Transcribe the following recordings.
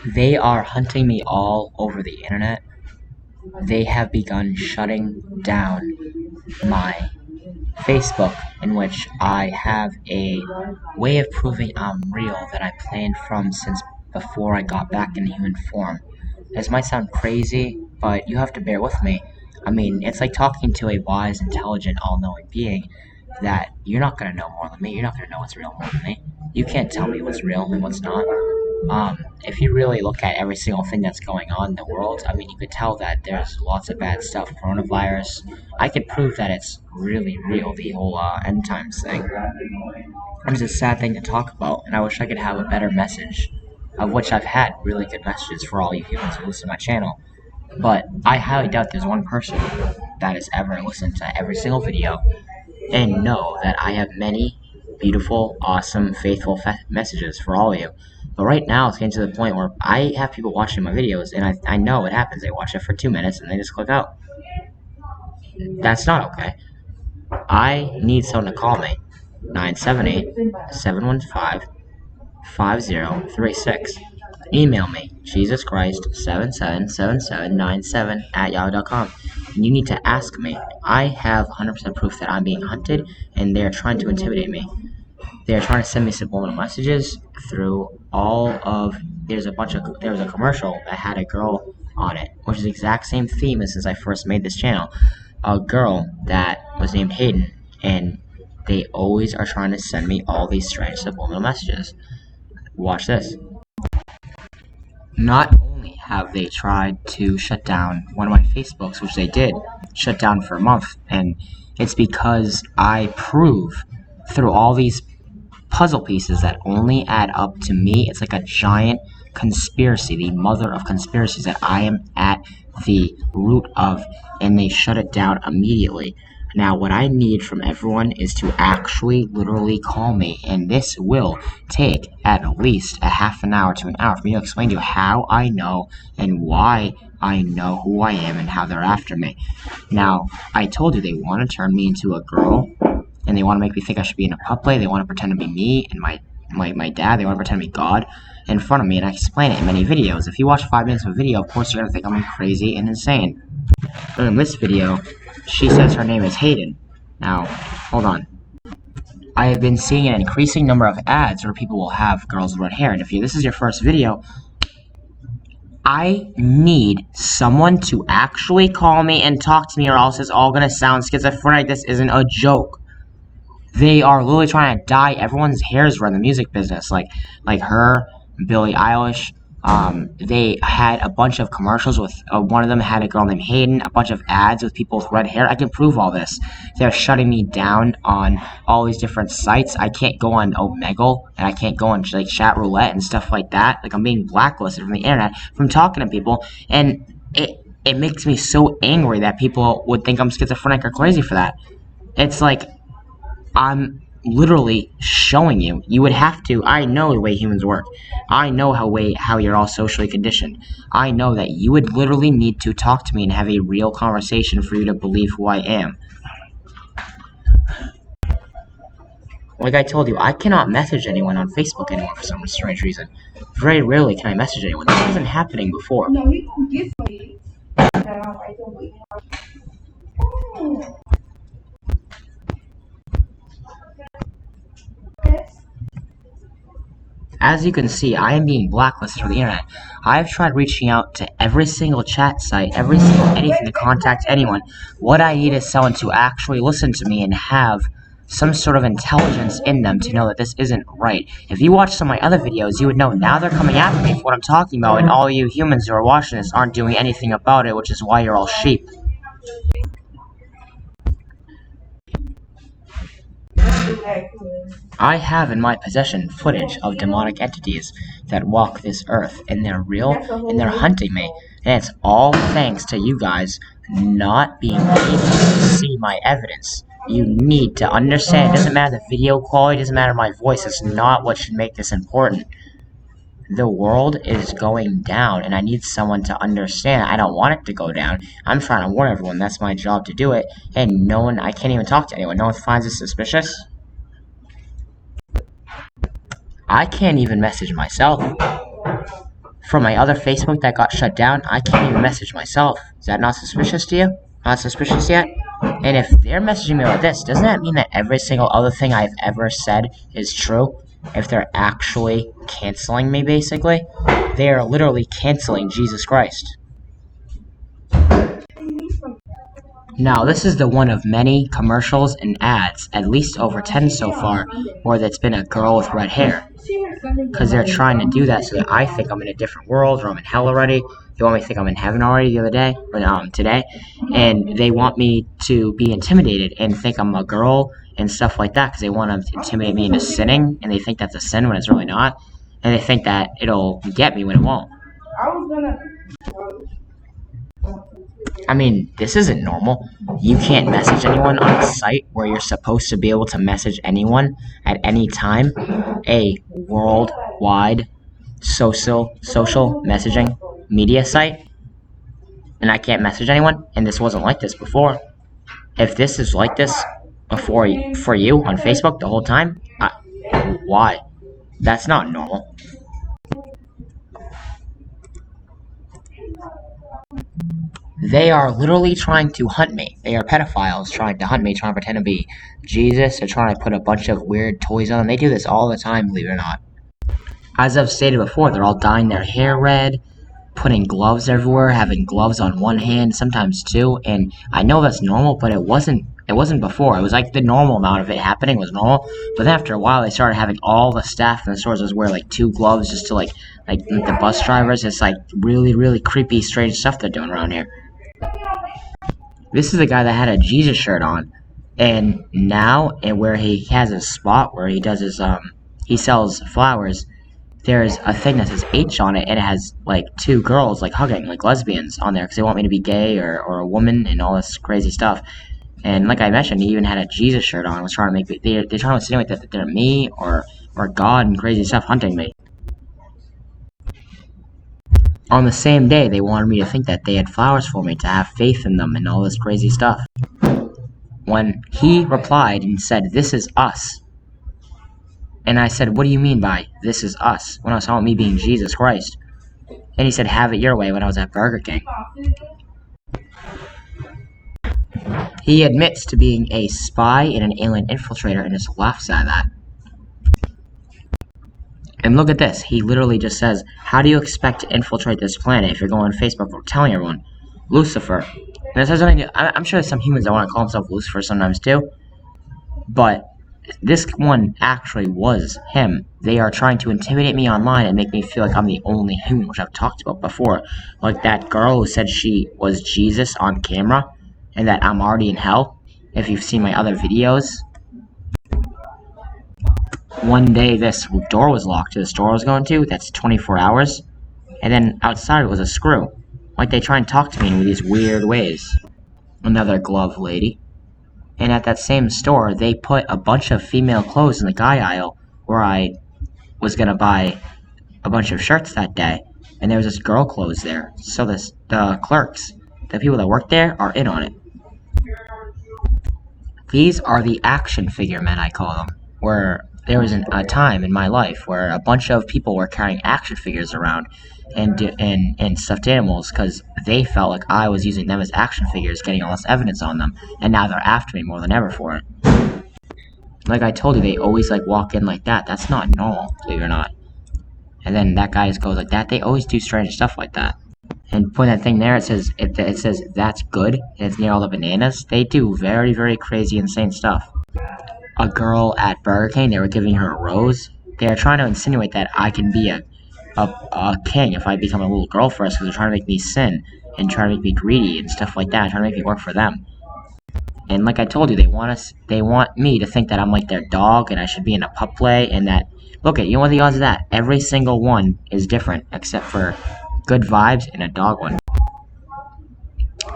They are hunting me all over the internet. They have begun shutting down my Facebook, in which I have a way of proving I'm real that I planned from since before I got back in human form. This might sound crazy, but you have to bear with me. I mean, it's like talking to a wise, intelligent, all-knowing being that you're not gonna know more than me. You're not gonna know what's real more than me. You can't tell me what's real and what's not. If you really look at every single thing that's going on in the world, I mean, you could tell that there's lots of bad stuff. Coronavirus, I could prove that it's really real, the whole end times thing. It's a sad thing to talk about, and I wish I could have a better message, of which I've had really good messages for all you humans who listen to my channel. But I highly doubt there's one person that has ever listened to every single video and know that I have many beautiful, awesome, faithful messages for all of you. But right now, it's getting to the point where I have people watching my videos, and I know what happens. They watch it for 2 minutes, and they just click out. That's not okay. I need someone to call me. 978-715-5036. Email me, JesusChrist777797@yahoo.com. And you need to ask me. I have 100% proof that I'm being hunted, and they're trying to intimidate me. They're trying to send me subliminal messages through all of. There was a commercial that had a girl on it, which is the exact same theme as since I first made this channel. A girl that was named Hayden, and they always are trying to send me all these strange subliminal messages. Watch this. Not only have they tried to shut down one of my Facebooks, which they did shut down for a month, and it's because I prove through all these puzzle pieces that only add up to me. It's like a giant conspiracy, the mother of conspiracies that I am at the root of, and they shut it down immediately. Now, what I need from everyone is to actually literally call me, and this will take at least a half an hour to an hour for me to explain to you how I know and why I know who I am and how they're after me. Now, I told you they want to turn me into a girl, and they want to make me think I should be in a puppet. They want to pretend to be me and my dad. They want to pretend to be God in front of me, and I explain it in many videos. If you watch 5 minutes of a video, of course you're going to think I'm crazy and insane. And in this video, she says her name is Hayden. Now, hold on. I have been seeing an increasing number of ads where people will have girls with red hair, and if this is your first video, I need someone to actually call me and talk to me, or else it's all going to sound schizophrenic. This isn't a joke. They are literally trying to dye everyone's hairs red in the music business, like her, Billie Eilish. They had a bunch of commercials with, one of them had a girl named Hayden, a bunch of ads with people with red hair. I can prove all this. They're shutting me down on all these different sites. I can't go on Omegle, and I can't go on like chat roulette and stuff like that. Like, I'm being blacklisted from the internet from talking to people, and it makes me so angry that people would think I'm schizophrenic or crazy for that. It's like, I'm literally showing you. You would have to. I know the way humans work. I know how you're all socially conditioned. I know that you would literally need to talk to me and have a real conversation for you to believe who I am. Like I told you, I cannot message anyone on Facebook anymore for some strange reason. Very rarely can I message anyone. This wasn't happening before. As you can see, I am being blacklisted from the internet. I've tried reaching out to every single chat site, every single anything to contact anyone. What I need is someone to actually listen to me and have some sort of intelligence in them to know that this isn't right. If you watch some of my other videos, you would know now they're coming after me for what I'm talking about, and all you humans who are watching this aren't doing anything about it, which is why you're all sheep. I have in my possession footage of demonic entities that walk this earth, and they're real, and they're hunting me, and it's all thanks to you guys not being able to see my evidence. You need to understand, it doesn't matter the video quality, it doesn't matter my voice, it's not what should make this important. The world is going down, and I need someone to understand. I don't want it to go down. I'm trying to warn everyone, that's my job to do it, and no one, I can't even talk to anyone. No one finds it suspicious. I can't even message myself. from my other Facebook that got shut down, I can't even message myself. Is that not suspicious to you? Not suspicious yet? And if they're messaging me about this, doesn't that mean that every single other thing I've ever said is true? If they're actually canceling me, basically, they are literally canceling Jesus Christ. Now, this is the one of many commercials and ads, at least over 10 so far, where it's been a girl with red hair. Because they're trying to do that so that I think I'm in a different world, or I'm in hell already. They want me to think I'm in heaven already the other day, or today. And they want me to be intimidated and think I'm a girl and stuff like that, because they want to intimidate me into sinning, and they think that's a sin when it's really not. And they think that it'll get me when it won't. I mean, this isn't normal. You can't message anyone on a site where you're supposed to be able to message anyone at any time. A worldwide social messaging media site. And I can't message anyone, and this wasn't like this before. If this is like this before for you on Facebook the whole time, why? That's not normal. They are literally trying to hunt me. They are pedophiles trying to hunt me, trying to pretend to be Jesus. They're trying to put a bunch of weird toys on them. They do this all the time, believe it or not. As I've stated before, they're all dyeing their hair red, putting gloves everywhere, having gloves on one hand, sometimes two. And I know that's normal, but it wasn't before. It was like the normal amount of it happening was normal. But then after a while, they started having all the staff in the stores just wear like two gloves just to like the bus drivers. It's like really, really creepy, strange stuff they're doing around here. This is the guy that had a Jesus shirt on, and now, and where he has a spot where he does his he sells flowers. There's a thing that says H on it, and it has like two girls like hugging, like lesbians, on there because they want me to be gay or a woman and all this crazy stuff. And like I mentioned, he even had a Jesus shirt on. Was trying to make me, they're trying to insinuate that they're me or God and crazy stuff hunting me. On the same day, they wanted me to think that they had flowers for me, to have faith in them and all this crazy stuff. When he replied and said, "This is us," and I said, "What do you mean by this is us?" when I was talking about me being Jesus Christ. And he said, "Have it your way," when I was at Burger King. He admits to being a spy and an alien infiltrator and just laughs at that. And look at this. He literally just says, "How do you expect to infiltrate this planet if you're going on Facebook or telling everyone? Lucifer." And this has nothing to, I'm sure there's some humans that want to call themselves Lucifer sometimes too. But this one actually was him. They are trying to intimidate me online and make me feel like I'm the only human, which I've talked about before. Like that girl who said she was Jesus on camera and that I'm already in hell. If you've seen my other videos. One day this door was locked to the store I was going to, that's 24 hours, and then outside was a screw. Like they try and talk to me in these weird ways. Another glove lady. And at that same store, they put a bunch of female clothes in the guy aisle where I was gonna buy a bunch of shirts that day, and there was this girl clothes there. So the clerks, the people that work there, are in on it. These are the action figure men, I call them, where there was a time in my life where a bunch of people were carrying action figures around and stuffed animals because they felt like I was using them as action figures, getting all this evidence on them, and now they're after me more than ever for it. Like I told you, they always like walk in like that. That's not normal, believe it or not. And then that guy just goes like that. They always do strange stuff like that. And put that thing there, it says that's good, and it's near all the bananas. They do very, very crazy, insane stuff. A girl at Burger King, they were giving her a rose. They are trying to insinuate that I can be a king if I become a little girl first, because they're trying to make me sin and trying to make me greedy and stuff like that, trying to make me work for them. And like I told you, they want me to think that I'm like their dog and I should be in a pup play, and that, look at, you know what the odds of that? Every single one is different except for Good Vibes and a dog one.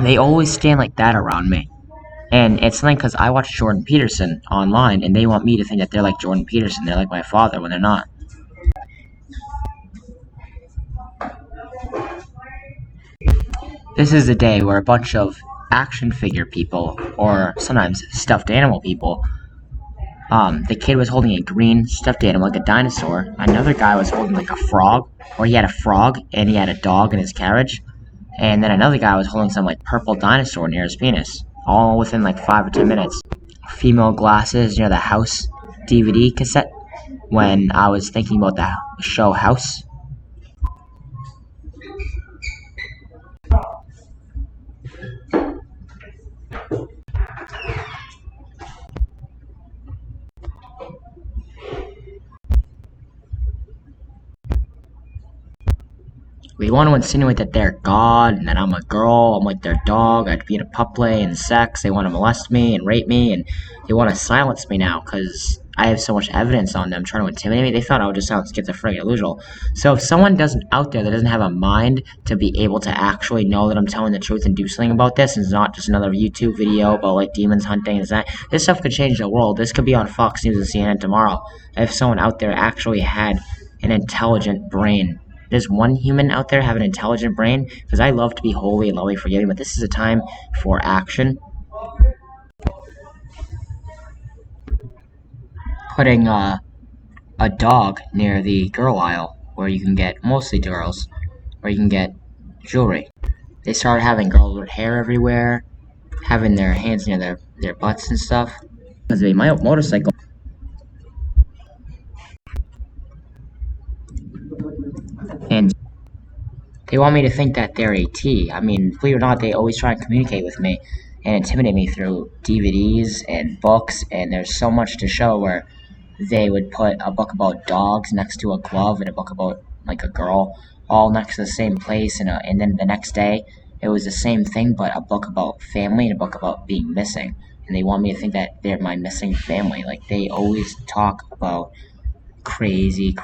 They always stand like that around me. And it's something because I watch Jordan Peterson online, and they want me to think that they're like Jordan Peterson, they're like my father, when they're not. This is a day where a bunch of action figure people, or sometimes stuffed animal people, The kid was holding a green stuffed animal, like a dinosaur. Another guy was holding like a frog, or he had a frog and he had a dog in his carriage. And then another guy was holding some like purple dinosaur near his penis, all within like 5 or 10 minutes. Female glasses near the House DVD cassette when I was thinking about the show House. They want to insinuate that they're God and that I'm a girl, I'm like their dog, I'd be in a pup play and sex. They want to molest me and rape me, and they want to silence me now because I have so much evidence on them trying to intimidate me. They thought I would just sound schizophrenic, delusional. So if someone doesn't out there that doesn't have a mind to be able to actually know that I'm telling the truth and do something about this, and it's not just another YouTube video about like demons hunting and that, this stuff could change the world. This could be on Fox News and CNN tomorrow if someone out there actually had an intelligent brain. Does one human out there have an intelligent brain? Because I love to be holy and lovely, forgiving, but this is a time for action. Putting a dog near the girl aisle, where you can get mostly girls, where you can get jewelry. They started having girls with hair everywhere, having their hands near their butts and stuff. Because they motorcycle. And they want me to think that they're a T. I mean, believe it or not, they always try and communicate with me and intimidate me through DVDs and books, and there's so much to show where they would put a book about dogs next to a glove and a book about like a girl all next to the same place, and then the next day it was the same thing but a book about family and a book about being missing, and they want me to think that they're my missing family. Like they always talk about crazy,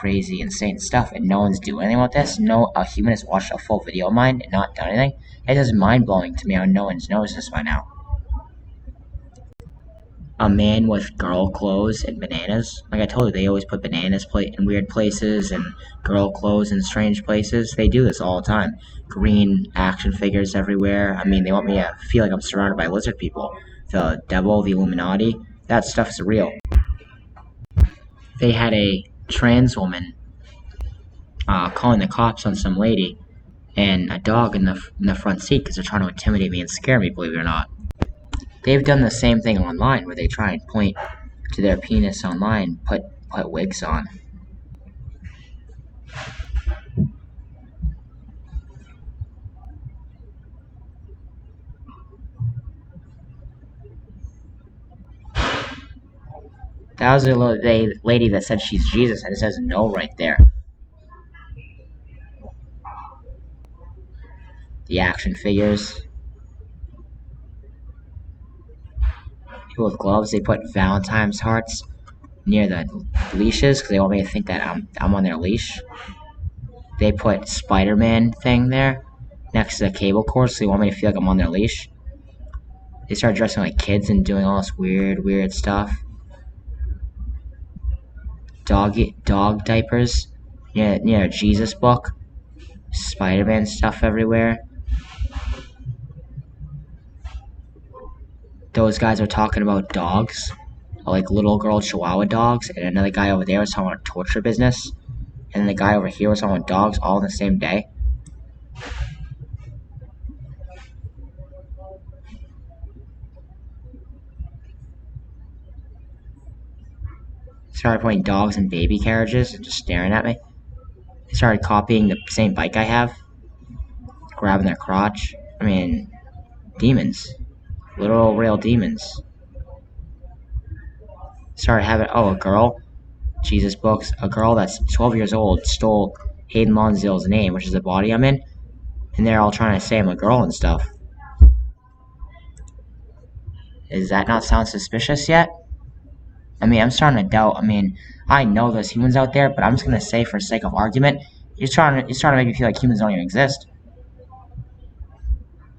insane stuff, and no one's doing anything about this. No, a human has watched a full video of mine and not done anything. It is mind blowing to me how no one's noticed this by now. A man with girl clothes and bananas. Like I told you, they always put bananas in weird places and girl clothes in strange places. They do this all the time. Green action figures everywhere. I mean, they want me to feel like I'm surrounded by lizard people. The devil, the Illuminati. That stuff's real. They had a trans woman calling the cops on some lady and a dog in the front seat because they're trying to intimidate me and scare me, believe it or not. They've done the same thing online where they try and point to their penis online, put wigs on. That was a lady that said she's Jesus, and it says no right there. The action figures. People with gloves, they put Valentine's hearts near the leashes because they want me to think that I'm on their leash. They put Spider-Man thing there next to the cable cord, so they want me to feel like I'm on their leash. They start dressing like kids and doing all this weird stuff. Dog diapers near a Jesus book. Spider-Man stuff everywhere. Those guys are talking about dogs, like little girl Chihuahua dogs, and another guy over there was talking about torture business, and then the guy over here was talking about dogs all in the same day. Started putting dogs in baby carriages and just staring at me. They started copying the same bike I have, grabbing their crotch. I mean, demons. Literal real demons. Started having, a girl, Jesus books, a girl that's 12 years old stole Hayden Monzill's name, which is the body I'm in, and they're all trying to say I'm a girl and stuff. Does that not sound suspicious yet? I mean, I'm starting to doubt. I mean, I know there's humans out there, but I'm just gonna say, for sake of argument, you're trying to make me feel like humans don't even exist.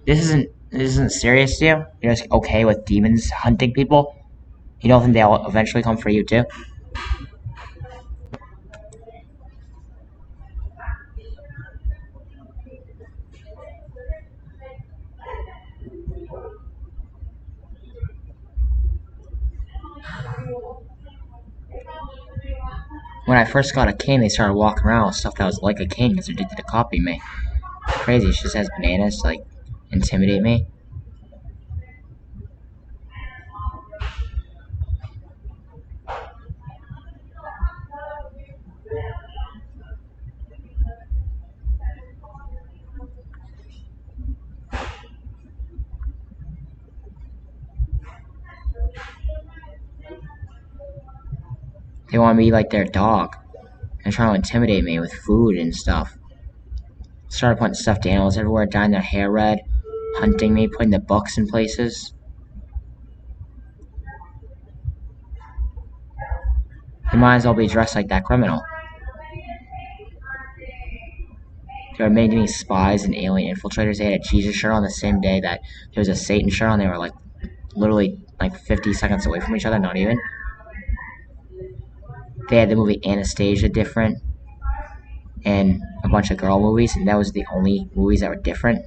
This isn't serious to you. You're just okay with demons hunting people. You don't think they'll eventually come for you too? When I first got a cane, they started walking around with stuff that was like a cane because they're addicted to copying me. Crazy, she just has bananas to, like, intimidate me. They want me to be like their dog. They're trying to intimidate me with food and stuff. Started putting stuffed animals everywhere, dyeing their hair red, hunting me, putting the books in places. They might as well be dressed like that criminal. They were making me spies and alien infiltrators. They had a Jesus shirt on the same day that there was a Satan shirt on. They were like literally like 50 seconds away from each other, not even. They had the movie Anastasia different and a bunch of girl movies, and that was the only movies that were different.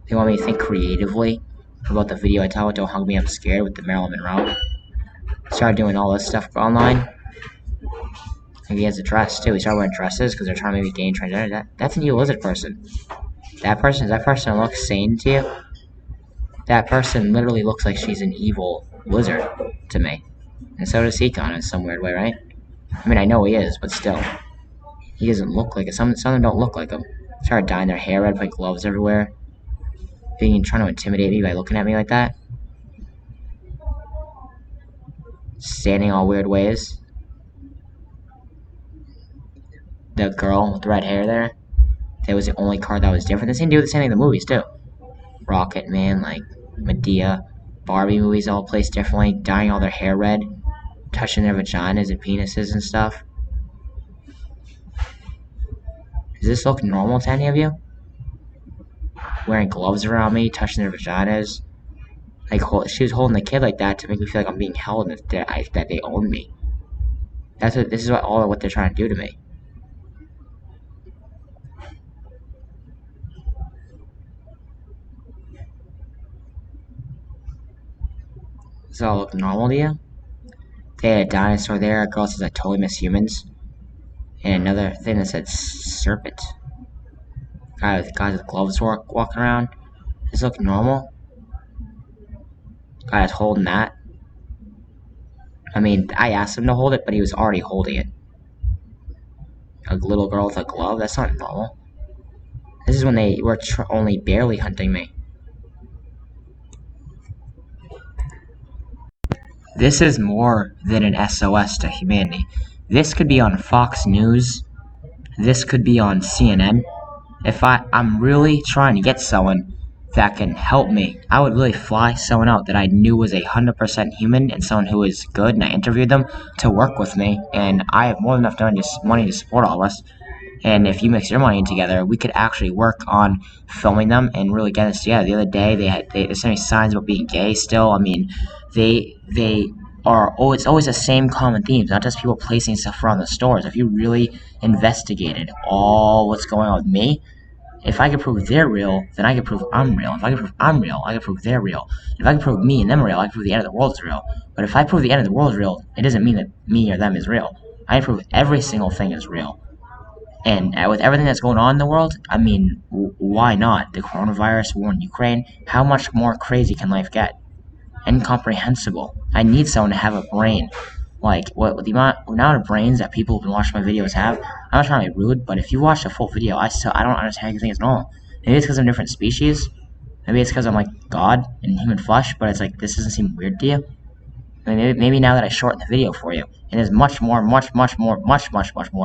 They want me to think creatively about the video I talk about Don't Hug Me, I'm Scared with the Marilyn Monroe. Started doing all this stuff online. And he has a dress too. He started wearing dresses because they're trying to make me gay and transgender. That's an evil lizard person. Does that person look sane to you? That person literally looks like she's an evil lizard to me. And so does Seacon in some weird way, right? I mean, I know he is, but still. He doesn't look like it. Some of them don't look like him. Started dyeing their hair red, putting gloves everywhere. Trying to intimidate me by looking at me like that. Standing all weird ways. The girl with the red hair there. That was the only card that was different. The same dude the same thing in the movies too. Rocket Man, like Medea, Barbie movies all placed differently, dyeing all their hair red, touching their vaginas and penises and stuff. Does this look normal to any of you? Wearing gloves around me, touching their vaginas. Like, she was holding the kid like that to make me feel like I'm being held and that they own me. This is what they're trying to do to me. Does it all look normal to you? They had a dinosaur there, a girl says I totally miss humans. And another thing that said serpent. Guys with gloves walking around. Does this look normal? Guy is holding that. I mean, I asked him to hold it, but he was already holding it. A little girl with a glove? That's not normal. This is when they were only barely hunting me. This is more than an SOS to humanity. This could be on Fox News. This could be on CNN. If I'm really trying to get someone that can help me, I would really fly someone out that I knew was 100% human and someone who is good, and I interviewed them to work with me, and I have more than enough money to support all of us. And if you mix your money together, we could actually work on filming them and really get this together. The other day, they sent me signs about being gay still. I mean, they are, it's always the same common themes, not just people placing stuff around the stores. If you really investigated all what's going on with me, if I can prove they're real, then I can prove I'm real. If I can prove I'm real, I can prove they're real. If I can prove me and them are real, I can prove the end of the world is real. But if I prove the end of the world is real, it doesn't mean that me or them is real. I can prove every single thing is real. And with everything that's going on in the world, I mean, why not? The coronavirus, war in Ukraine, how much more crazy can life get? Incomprehensible. I need someone to have a brain. Like, the amount of brains that people who've been watching my videos have, I'm not trying to be rude, but if you watch the full video, I don't understand how you think it's normal. Maybe it's because I'm a different species. Maybe it's because I'm like God in human flesh, but it's like, this doesn't seem weird to you. Maybe now that I shorten the video for you, and there's much more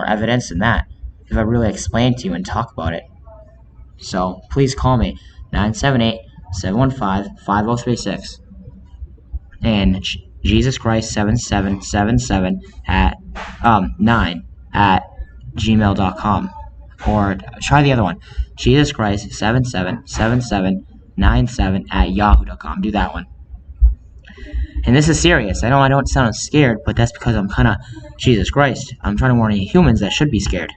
evidence than that, if I really explain to you and talk about it. So, please call me, 978-715-5036. And Jesus Christ 7777 at 9 at gmail.com, or try the other one, Jesus Christ 777797 at yahoo.com. Do that one. And this is serious. I know I don't sound scared, but that's because I'm kind of Jesus Christ. I'm trying to warn you humans that should be scared.